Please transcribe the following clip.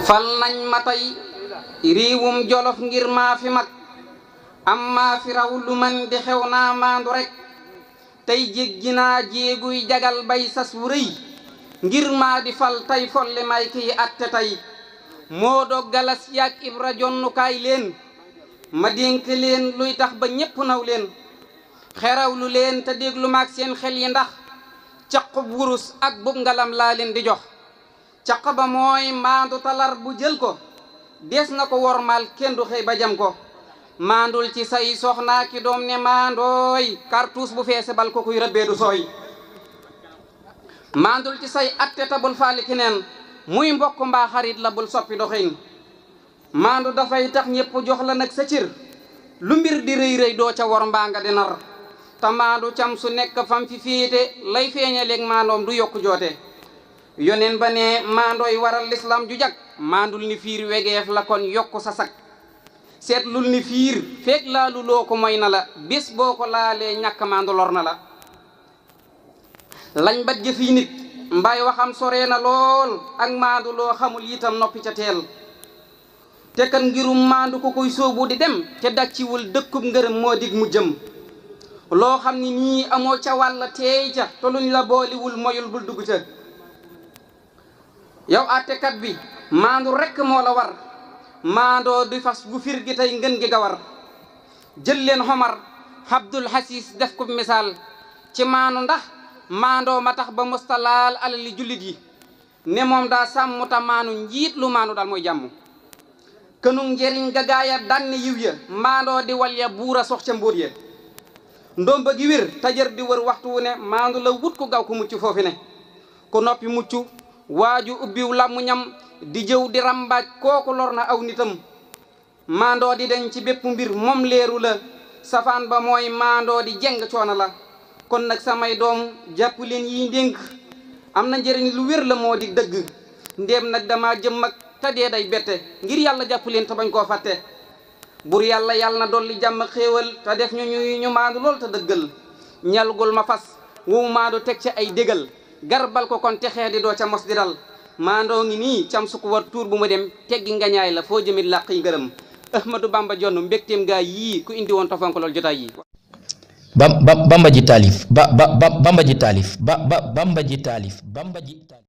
fal nañ ma tey réewum Jolof ngir maa fi mag am maa fi raw lu man di xew naa maandu rek tey jéggi naa jéeguy jagal bay sas wu rëy ngir maa di fal tey folli may kiy atte tey moo dog galas yaag ibra jonnukaay leen ma dénk leen luy tax ba ñépp naw leen xerawlu leen te déglu maag seen xel yi ndax caqub wurus ak bub ngalam laa leen di jox caq ba mooy maandu talar bu jël ko des na ko wormaal kenn du xëy ba jam ko maandul ci say soxnaa ki doom ne maandooy kartuus bu feese bal ko kuy rëbbee du sooy maandul ci say atte ta bul faali keneen muy mbokk mbaa xarit la bul soppi doxin maandu dafay tax ñépp jox la nag sa cër lu mbir di rëy rëy doo ca wor mbaa nga di nar te maandu cam su nekk fam fi féete lay feeñaleeg maandoom du yokku joote yoneen ba ne maandooy waral l'islam ju jag maandul ni fiir wegeef la kon yokku sa sak seetlul ni fiir feeg laalu loo ko moy na la bés boo ko laalee ñàkk maandu lor na la lañ bat jëfi nit mbaay waxam soree na lool ak maandu loo xamul itam noppi ca teel te kan ngirum maandu ko koy sóobu di dem te dàcciwul dëkkub ngërëm moo dig mu jëm loo xam ni nii amoo ca wàlla teey ca te luñ la booliwul moyul bul dugg ca yow àttekat bi maandu rekk moo la war maandoo di fas gu fir gi tey ngën gi gawar jël leen xomar Abdul Hasis def ko misaal ci maandu ndax maandoo ma tax ba mustalaal alali jullit yi ne moom daa sàmm ta maanu njiit lu maandu daal mooy jàmm kënu njëriñ ga gaaya danne yiw ya maandoo di wal ya buura sox ca mbóot ya ndomba gi wér tajar di wër waxtu wu ne maandu la wut ku gaw ku mucc foofi ne ku noppi mucc waaju ubbiw làmmu ñam di jëw di rambaaj kooku lor na aw nitam maandoo di deñ ci bépp mbir moom leeru la safaan ba mooy maandoo di jeng coono la kon nag samay doom jàpp leen yi ndénk am na njëriñ lu wér la moo di dëgg ndéem nag dama jëm mag te dee day bette ngir yàlla jàpp leen te bañ koo fàtte bur yàlla yàlla na dolli jàmm xéewal te def ñu maandu lool te dëggal ñalgul ma fas wu maandu teg ci ay dégal garbal ko kon texee di doo ca mos di dal maandoo ngi nii cam su ko war tuur bu mu dem teggi ngañaay la foo jëmit làq yi ngërëm Ahmadou Bamba jonn mbégteem gaa yii ku indi woon tofonk lool jotaay yi Bamba ji taalif Bamba ji taalif